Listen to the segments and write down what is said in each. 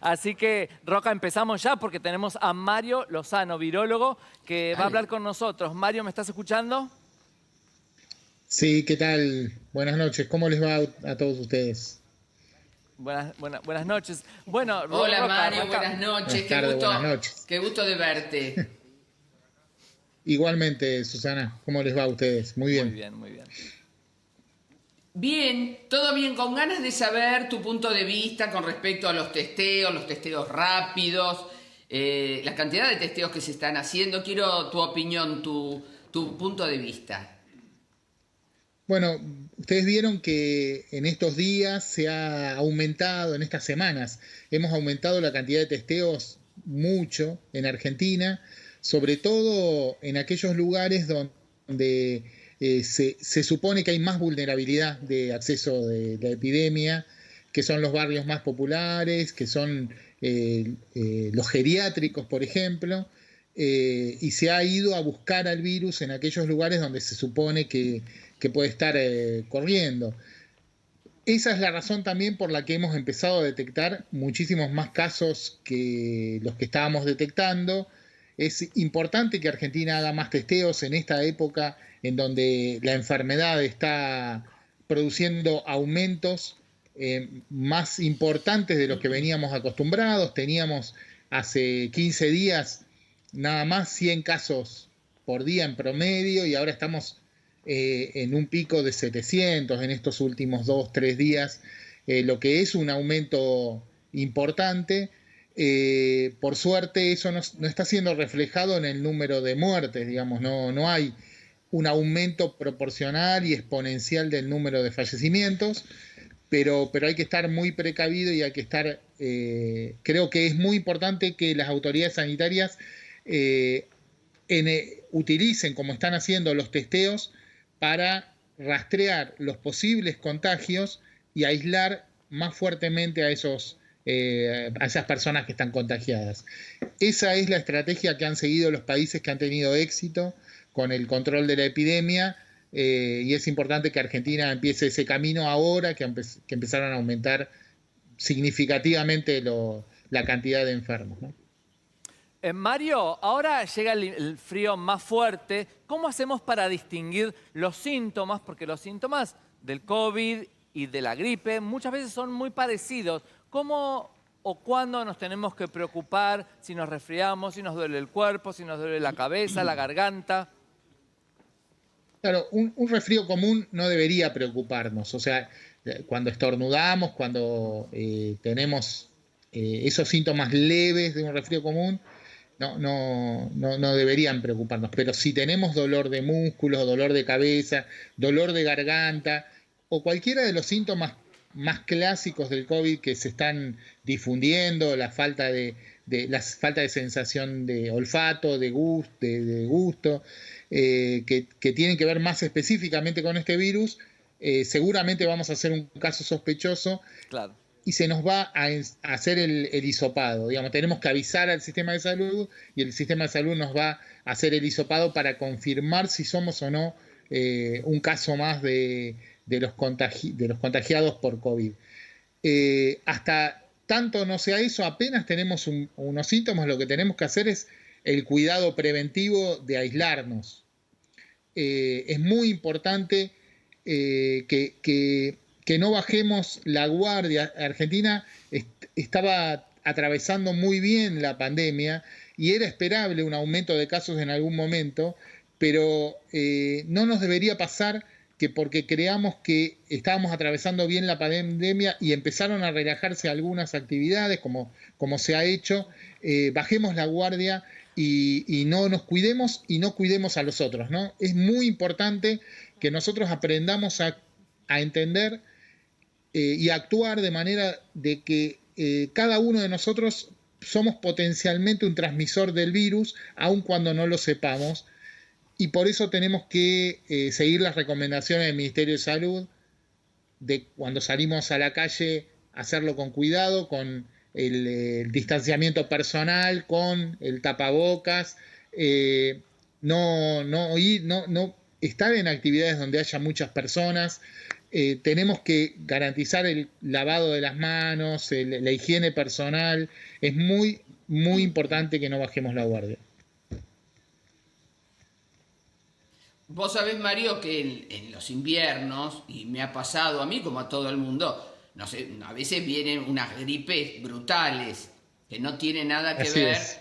Así que, Roca, empezamos ya porque tenemos a Mario Lozano, virólogo, que va a hablar con nosotros. Mario, ¿me estás escuchando? Sí, ¿qué tal? Buenas noches. ¿Cómo les va a todos ustedes? Buenas noches. Bueno, Hola Roca, Mario, arranca. buenas noches, Buenas tardes, buenas noches. qué gusto de verte. Igualmente, Susana, ¿cómo les va a ustedes? Muy Muy bien. bien, muy bien. Bien, todo bien, con ganas de saber tu punto de vista con respecto a los testeos rápidos, la cantidad de testeos que se están haciendo. Quiero tu opinión, tu punto de vista. Bueno, ustedes vieron que en estos días se ha aumentado, en estas semanas, hemos aumentado la cantidad de testeos mucho en Argentina, sobre todo en aquellos lugares donde se supone que hay más vulnerabilidad de acceso de la epidemia, que son los barrios más populares, que son los geriátricos, por ejemplo, y se ha ido a buscar al virus en aquellos lugares donde se supone que puede estar corriendo. Esa es la razón también por la que hemos empezado a detectar muchísimos más casos que los que estábamos detectando. Es importante que Argentina haga más testeos en esta época en donde la enfermedad está produciendo aumentos más importantes de los que veníamos acostumbrados. Teníamos hace 15 días nada más 100 casos por día en promedio y ahora estamos en un pico de 700 en estos últimos 2, 3 días, lo que es un aumento importante. Por suerte eso no está siendo reflejado en el número de muertes, digamos, no hay un aumento proporcional y exponencial del número de fallecimientos, pero hay que estar muy precavido y hay que estar, creo que es muy importante que las autoridades sanitarias eh, utilicen, como están haciendo, los testeos para rastrear los posibles contagios y aislar más fuertemente a esas personas que están contagiadas. Esa es la estrategia que han seguido los países que han tenido éxito con el control de la epidemia, y es importante que Argentina empiece ese camino ahora que empezaron a aumentar significativamente la cantidad de enfermos, ¿no? Mario, ahora llega el frío más fuerte. ¿Cómo hacemos para distinguir los síntomas? Porque los síntomas del COVID y de la gripe muchas veces son muy parecidos. ¿Cómo o cuándo nos tenemos que preocupar si nos resfriamos, si nos duele el cuerpo, si nos duele la cabeza, la garganta? Claro, un resfrío común no debería preocuparnos. O sea, cuando estornudamos, cuando tenemos esos síntomas leves de un resfrío común, no deberían preocuparnos. Pero si tenemos dolor de músculos, dolor de cabeza, dolor de garganta o cualquiera de los síntomas más clásicos del COVID que se están difundiendo, la falta de sensación de olfato, de gusto, que tienen que ver más específicamente con este virus, seguramente vamos a hacer un caso sospechoso. Claro. Y se nos va a hacer el hisopado. Digamos, tenemos que avisar al sistema de salud y el sistema de salud nos va a hacer el hisopado para confirmar si somos o no un caso más de los contagiados por COVID. Hasta tanto no sea eso, apenas tenemos unos síntomas, lo que tenemos que hacer es el cuidado preventivo de aislarnos. Es muy importante que no bajemos la guardia. Argentina estaba atravesando muy bien la pandemia y era esperable un aumento de casos en algún momento, pero no nos debería pasar que porque creamos que estábamos atravesando bien la pandemia y empezaron a relajarse algunas actividades, como se ha hecho, bajemos la guardia y no nos cuidemos y no cuidemos a los otros, ¿no? Es muy importante que nosotros aprendamos a entender y actuar de manera de que cada uno de nosotros somos potencialmente un transmisor del virus, aun cuando no lo sepamos, y por eso tenemos que seguir las recomendaciones del Ministerio de Salud, de cuando salimos a la calle, hacerlo con cuidado, con el distanciamiento personal, con el tapabocas, no estar en actividades donde haya muchas personas, tenemos que garantizar el lavado de las manos, la higiene personal. Es muy, muy importante que no bajemos la guardia. Vos sabés, Mario, que en los inviernos, y me ha pasado a mí como a todo el mundo, no sé, a veces vienen unas gripes brutales que no tienen nada que Así ver, es.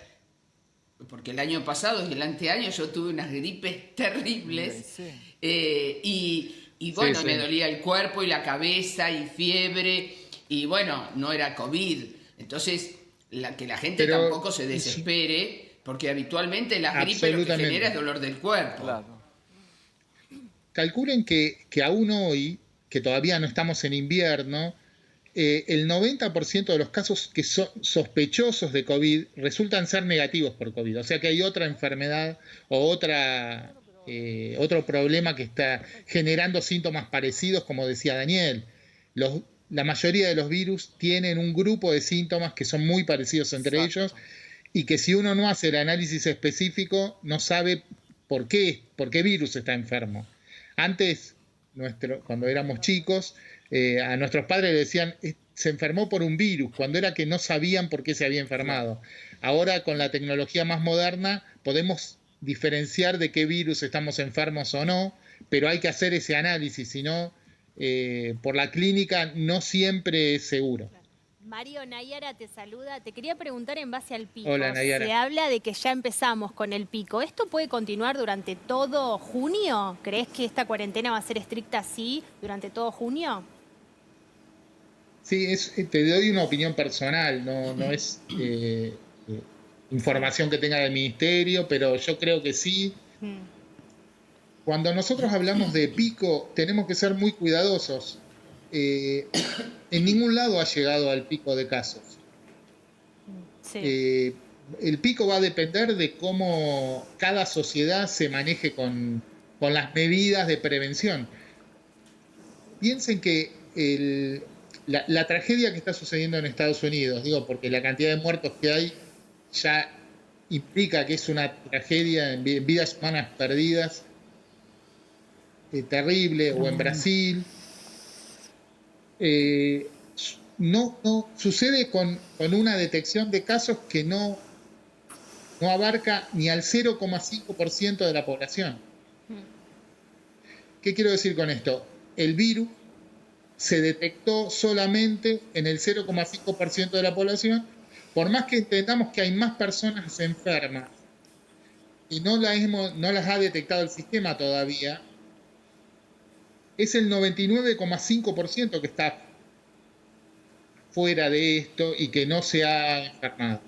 porque el año pasado y el anteaño yo tuve unas gripes terribles y bueno, Sí, me sí. dolía el cuerpo y la cabeza y fiebre y bueno, no era COVID. Entonces, que la gente Pero tampoco se desespere, porque habitualmente las gripes lo que genera es absolutamente. dolor del cuerpo. Claro. Calculen que aún hoy, que todavía no estamos en invierno, el 90% de los casos que son sospechosos de COVID resultan ser negativos por COVID. O sea que hay otra enfermedad o otro problema que está generando síntomas parecidos, como decía Daniel. La mayoría de los virus tienen un grupo de síntomas que son muy parecidos entre ellos y que si uno no hace el análisis específico no sabe por qué virus está enfermo. Antes, cuando éramos chicos, a nuestros padres le decían se enfermó por un virus, cuando era que no sabían por qué se había enfermado. Ahora, con la tecnología más moderna, podemos diferenciar de qué virus estamos enfermos o no, pero hay que hacer ese análisis, si no, por la clínica no siempre es seguro. Mario, Nayara te saluda. Te quería preguntar en base al pico. Hola, Nayara. Se habla de que ya empezamos con el pico. ¿Esto puede continuar durante todo junio? ¿Crees que esta cuarentena va a ser estricta así durante todo junio? Sí, te doy una opinión personal, no es información que tenga del ministerio, pero yo creo que sí. Cuando nosotros hablamos de pico, tenemos que ser muy cuidadosos. En ningún lado ha llegado al pico de casos. Sí. El pico va a depender de cómo cada sociedad se maneje con las medidas de prevención. Piensen que la tragedia que está sucediendo en Estados Unidos, digo, porque la cantidad de muertos que hay ya implica que es una tragedia en vidas humanas perdidas, terrible, o en Brasil. No sucede con una detección de casos que no abarca ni al 0,5% de la población. ¿Qué quiero decir con esto? El virus se detectó solamente en el 0,5% de la población, por más que entendamos que hay más personas enfermas y no las ha detectado el sistema todavía, es el 99,5% que está fuera de esto y que no se ha enfermado.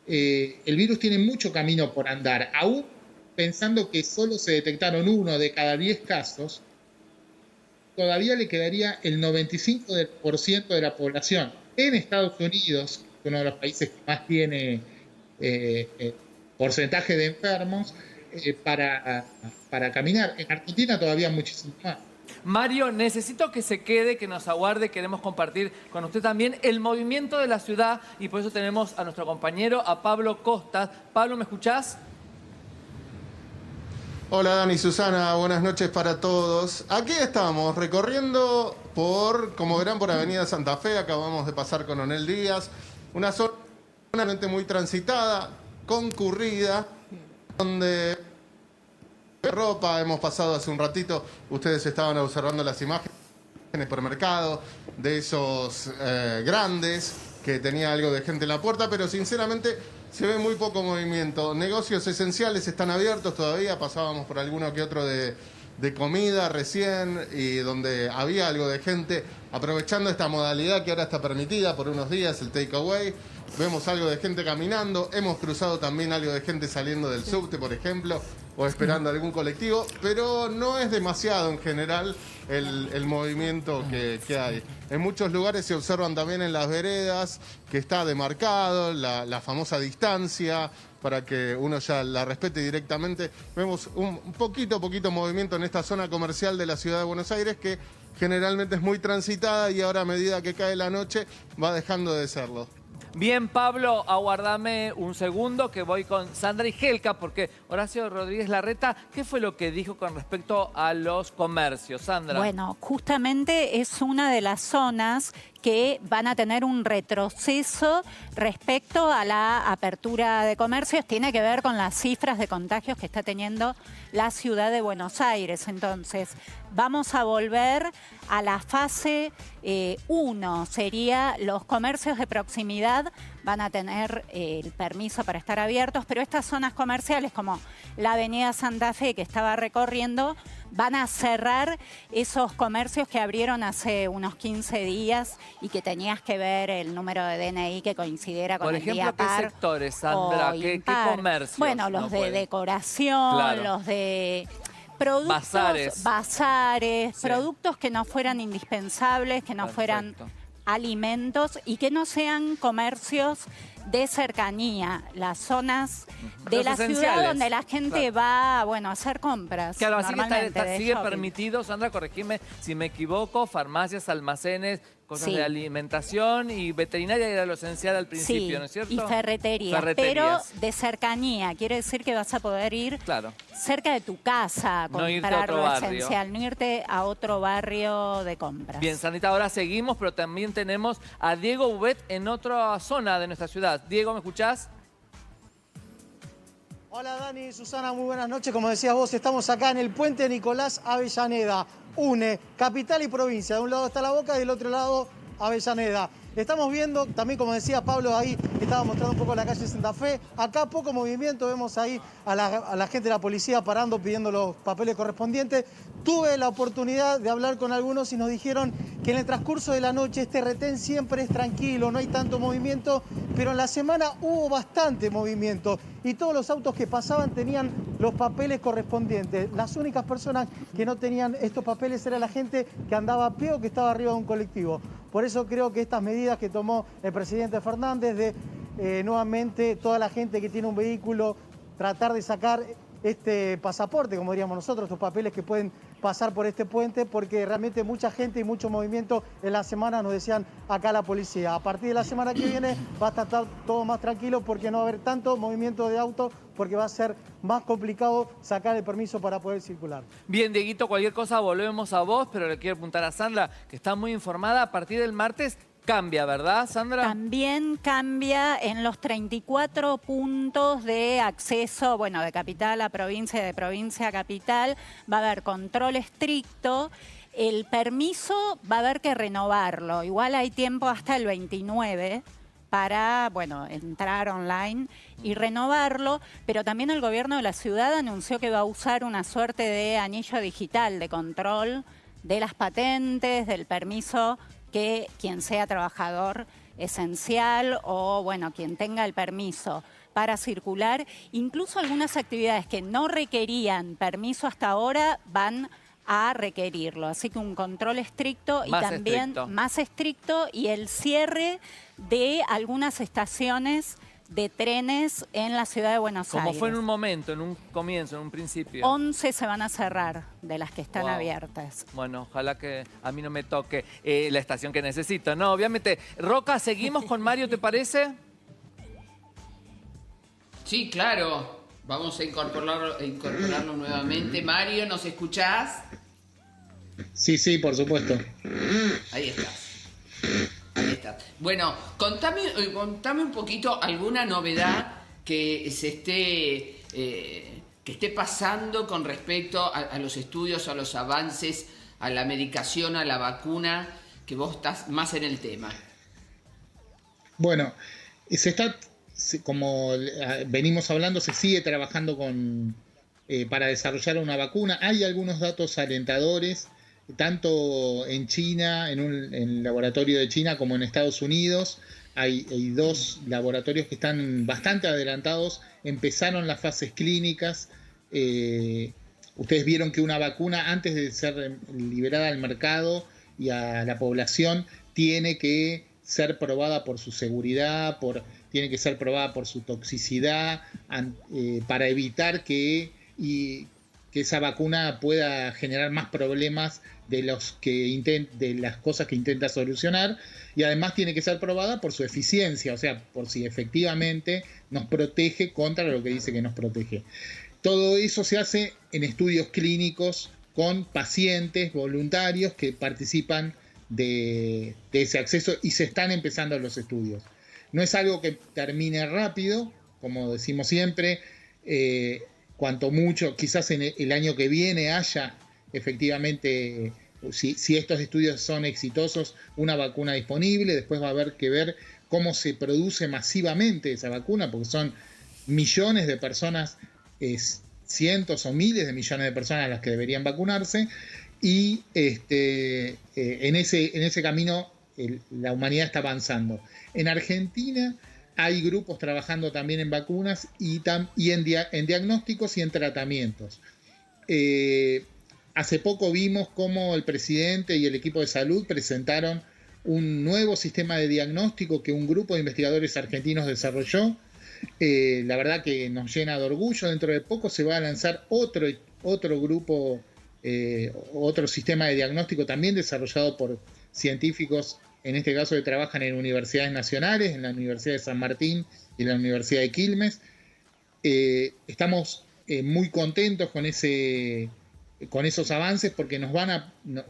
El virus tiene mucho camino por andar, aún pensando que solo se detectaron 1 de cada 10 casos, todavía le quedaría el 95% de la población en Estados Unidos, uno de los países que más tiene porcentaje de enfermos, para caminar. En Argentina todavía muchísimo más. Mario, necesito que se quede, que nos aguarde. Queremos compartir con usted también el movimiento de la ciudad y por eso tenemos a nuestro compañero, a Pablo Costas. Pablo, ¿me escuchás? Hola Dani, Susana, buenas noches para todos. Aquí estamos recorriendo como verán, por Avenida Santa Fe. Acabamos de pasar con Onel Díaz, una zona realmente muy transitada, concurrida, donde ropa hemos pasado hace un ratito. Ustedes estaban observando las imágenes por mercado de esos grandes que tenía algo de gente en la puerta, pero sinceramente se ve muy poco movimiento. Negocios esenciales están abiertos todavía, pasábamos por alguno que otro de comida recién y donde había algo de gente aprovechando esta modalidad que ahora está permitida por unos días, el takeaway. Vemos algo de gente caminando, hemos cruzado también algo de gente saliendo del subte, por ejemplo, o esperando algún colectivo, pero no es demasiado en general el movimiento que hay. En muchos lugares se observan también en las veredas que está demarcado la famosa distancia para que uno ya la respete directamente. Vemos un poquito movimiento en esta zona comercial de la ciudad de Buenos Aires que generalmente es muy transitada y ahora a medida que cae la noche va dejando de serlo. Bien, Pablo, aguardame un segundo que voy con Sandra y Helka, porque Horacio Rodríguez Larreta, ¿qué fue lo que dijo con respecto a los comercios? Sandra. Bueno, justamente es una de las zonas que van a tener un retroceso respecto a la apertura de comercios. Tiene que ver con las cifras de contagios que está teniendo la ciudad de Buenos Aires. Entonces, vamos a volver a la fase 1. Sería los comercios de proximidad van a tener el permiso para estar abiertos, pero estas zonas comerciales como la avenida Santa Fe que estaba recorriendo, van a cerrar esos comercios que abrieron hace unos 15 días y que tenías que ver el número de DNI que coincidiera con Por el ejemplo, día ¿qué par sectores, Sandra? o ¿Qué impar. comercios? Bueno, los no de pueden? decoración, Claro. los de productos, bazares, Sí. productos que no fueran indispensables, que no fueran Perfecto. alimentos y que no sean comercios de cercanía, las zonas de Los la ciudad esenciales, donde la gente claro. va, bueno, a hacer compras. Claro, así que normalmente de sigue shopping. permitido, Sandra, corregime si me equivoco, farmacias, almacenes, cosas Sí. de alimentación y veterinaria era lo esencial al principio, Sí, ¿no es cierto? y ferreterías, pero Ferreterías. de cercanía. Quiere decir que vas a poder ir Claro. cerca de tu casa a No irte a comprar otro lo barrio. esencial, no irte a otro barrio de compras. Bien, Sandrita, ahora seguimos, pero también tenemos a Diego Ubet en otra zona de nuestra ciudad. Diego, ¿me escuchás? Hola Dani, Susana, muy buenas noches. Como decías vos, estamos acá en el puente Nicolás Avellaneda. Une capital y provincia. De un lado está La Boca y del otro lado Avellaneda. Estamos viendo, también como decía Pablo ahí, estaba mostrando un poco la calle Santa Fe. Acá poco movimiento, vemos ahí a la gente de la policía parando, pidiendo los papeles correspondientes. Tuve la oportunidad de hablar con algunos y nos dijeron que en el transcurso de la noche este retén siempre es tranquilo, no hay tanto movimiento, pero en la semana hubo bastante movimiento y todos los autos que pasaban tenían los papeles correspondientes. Las únicas personas que no tenían estos papeles era la gente que andaba a pie o que estaba arriba de un colectivo. Por eso creo que estas medidas que tomó el presidente Fernández de nuevamente toda la gente que tiene un vehículo tratar de sacar este pasaporte, como diríamos nosotros, estos papeles que pueden pasar por este puente, porque realmente mucha gente y mucho movimiento en la semana, nos decían acá la policía. A partir de la semana que viene va a estar todo más tranquilo porque no va a haber tanto movimiento de autos, porque va a ser más complicado sacar el permiso para poder circular. Bien, Dieguito, cualquier cosa volvemos a vos, pero le quiero apuntar a Sandra, que está muy informada. A partir del martes cambia, ¿verdad, Sandra? También cambia en los 34 puntos de acceso, bueno, de capital a provincia, de provincia a capital. Va a haber control estricto. El permiso va a haber que renovarlo. Igual hay tiempo hasta el 29 para, bueno, entrar online y renovarlo, pero también el gobierno de la ciudad anunció que va a usar una suerte de anillo digital de control de las patentes, del permiso, que quien sea trabajador esencial o, bueno, quien tenga el permiso para circular, incluso algunas actividades que no requerían permiso hasta ahora van a requerirlo. Así que un control estricto y Más también estricto. más estricto y el cierre de algunas estaciones de trenes en la ciudad de Buenos Como Aires. fue en un momento, en un comienzo, en un principio. 11 se van a cerrar de las que están Wow. abiertas. Bueno, ojalá que a mí no me toque la estación que necesito. No, obviamente. Roca, seguimos con Mario, ¿te parece? Sí, claro. Vamos a incorporarlo nuevamente. Mario, ¿nos escuchás? Sí, por supuesto. Ahí estás. Ahí estás. Bueno, contame un poquito alguna novedad que se esté pasando con respecto a los estudios, a los avances, a la medicación, a la vacuna, que vos estás más en el tema. Bueno, como venimos hablando, se sigue trabajando para desarrollar una vacuna. Hay algunos datos alentadores, tanto en China, en el laboratorio de China, como en Estados Unidos. Hay dos laboratorios que están bastante adelantados, empezaron las fases clínicas. Ustedes vieron que una vacuna, antes de ser liberada al mercado y a la población, tiene que ser probada por su seguridad, tiene que ser probada por su toxicidad, para evitar que que esa vacuna pueda generar más problemas de las cosas que intenta solucionar, y además tiene que ser probada por su eficiencia, o sea, por si efectivamente nos protege contra lo que dice que nos protege. Todo eso se hace en estudios clínicos con pacientes voluntarios que participan de ese acceso, y se están empezando los estudios. No es algo que termine rápido, como decimos siempre, cuanto mucho, quizás en el año que viene haya efectivamente, si estos estudios son exitosos, una vacuna disponible. Después va a haber que ver cómo se produce masivamente esa vacuna, porque son millones de personas, cientos o miles de millones de personas las que deberían vacunarse, y en ese camino la humanidad está avanzando. En Argentina hay grupos trabajando también en vacunas y en diagnósticos y en tratamientos. Hace poco vimos cómo el presidente y el equipo de salud presentaron un nuevo sistema de diagnóstico que un grupo de investigadores argentinos desarrolló. La verdad que nos llena de orgullo. Dentro de poco se va a lanzar otro grupo, otro sistema de diagnóstico también desarrollado por científicos, en este caso que trabajan en universidades nacionales, en la Universidad de San Martín y la Universidad de Quilmes. Estamos muy contentos con esos avances, porque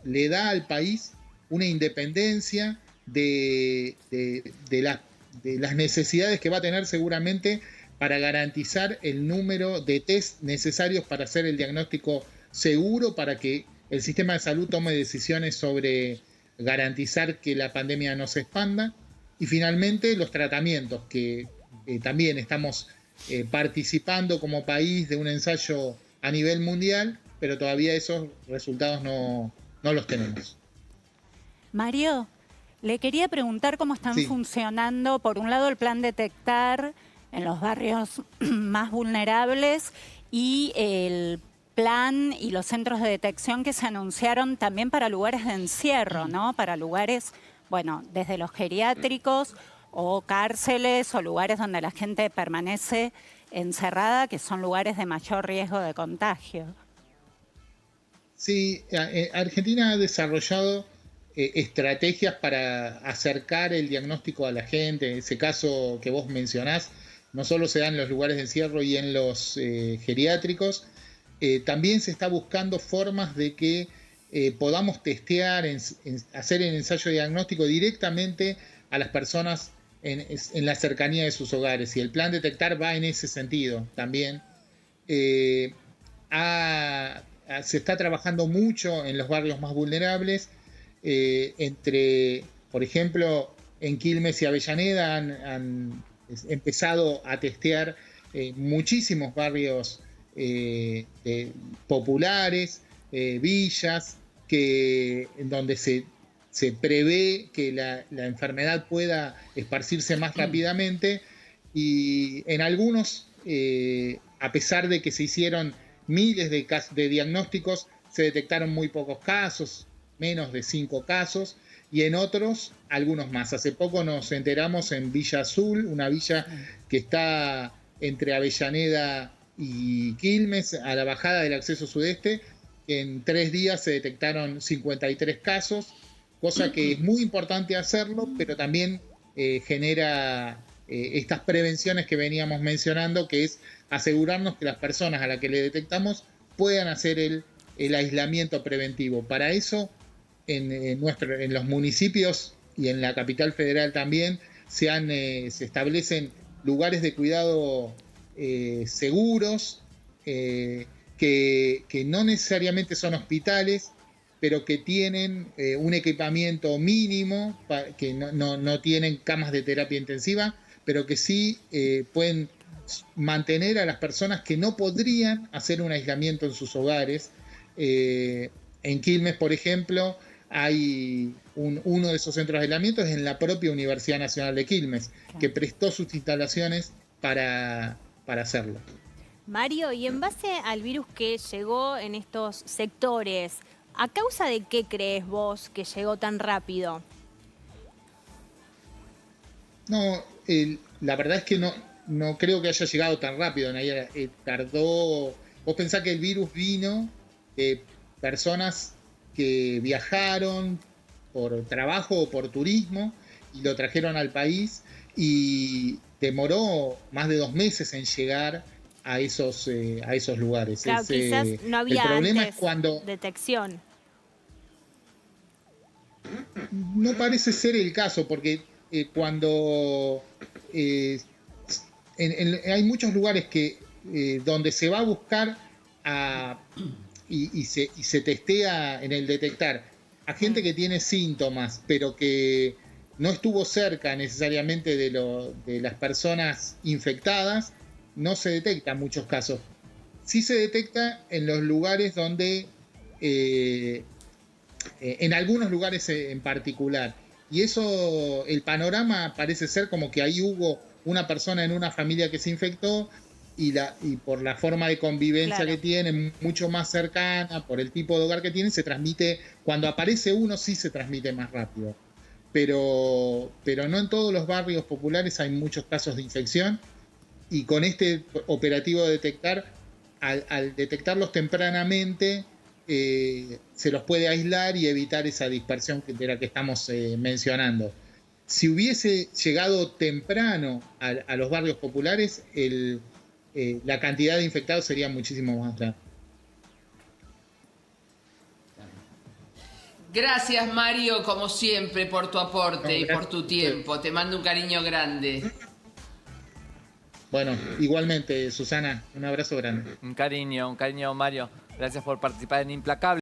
le da al país una independencia de las necesidades que va a tener seguramente para garantizar el número de test necesarios para hacer el diagnóstico seguro, para que el sistema de salud tome decisiones sobre garantizar que la pandemia no se expanda. Y finalmente los tratamientos, que también estamos participando como país de un ensayo a nivel mundial, pero todavía esos resultados no los tenemos. Mario, le quería preguntar cómo están funcionando, por un lado, el plan Detectar en los barrios más vulnerables, y el plan y los centros de detección que se anunciaron también para lugares de encierro, ¿no? Para lugares, bueno, desde los geriátricos o cárceles o lugares donde la gente permanece encerrada, que son lugares de mayor riesgo de contagio. Sí, Argentina ha desarrollado estrategias para acercar el diagnóstico a la gente. En ese caso que vos mencionás, no solo se da en los lugares de encierro y en los geriátricos, también se está buscando formas de que podamos testear, hacer el ensayo diagnóstico directamente a las personas en la cercanía de sus hogares. Y el plan Detectar va en ese sentido también. Se está trabajando mucho en los barrios más vulnerables. Por ejemplo, en Quilmes y Avellaneda han empezado a testear muchísimos barrios populares, villas, en donde se prevé que la enfermedad pueda esparcirse más rápidamente, y en algunos, a pesar de que se hicieron miles de diagnósticos, se detectaron muy pocos casos, menos de 5 casos, y en otros algunos más. Hace poco nos enteramos en Villa Azul, una villa que está entre Avellaneda y Quilmes, a la bajada del acceso sudeste. En 3 días se detectaron 53 casos, cosa que es muy importante hacerlo, pero también genera estas prevenciones que veníamos mencionando, que es asegurarnos que las personas a las que le detectamos puedan hacer el aislamiento preventivo. Para eso, en los municipios y en la capital federal también se establecen lugares de cuidado seguros, que no necesariamente son hospitales, pero que tienen un equipamiento mínimo, que no tienen camas de terapia intensiva, pero que sí pueden mantener a las personas que no podrían hacer un aislamiento en sus hogares. En Quilmes, por ejemplo, hay uno de esos centros de aislamiento es en la propia Universidad Nacional de Quilmes, que prestó sus instalaciones para hacerlo. Mario, y en base al virus que llegó en estos sectores, ¿a causa de qué crees vos que llegó tan rápido? No, la verdad es que no creo que haya llegado tan rápido, Nayara. Tardó, Vos pensás que el virus vino de personas que viajaron por trabajo o por turismo y lo trajeron al país y demoró más de 2 meses en llegar a esos lugares. Claro, quizás no había el problema antes es cuando detección. no parece ser el caso, porque cuando hay muchos lugares que donde se va a buscar y se testea en el detectar a gente que tiene síntomas, pero que no estuvo cerca necesariamente de las personas infectadas, no se detecta en muchos casos. Sí se detecta en los lugares donde, en algunos lugares en particular. Y eso, el panorama parece ser como que ahí hubo una persona en una familia que se infectó y por la forma de convivencia Claro. que tiene, mucho más cercana, por el tipo de hogar que tiene, se transmite, cuando aparece uno sí se transmite más rápido. Pero no en todos los barrios populares hay muchos casos de infección y con este operativo de detectar, al detectarlos tempranamente, se los puede aislar y evitar esa dispersión de la que estamos mencionando. Si hubiese llegado temprano a los barrios populares, la cantidad de infectados sería muchísimo más grande. Gracias, Mario, como siempre, por tu aporte y por tu tiempo. Te mando un cariño grande. Bueno, igualmente, Susana, un abrazo grande. Un cariño, Mario. Gracias por participar en Implacable.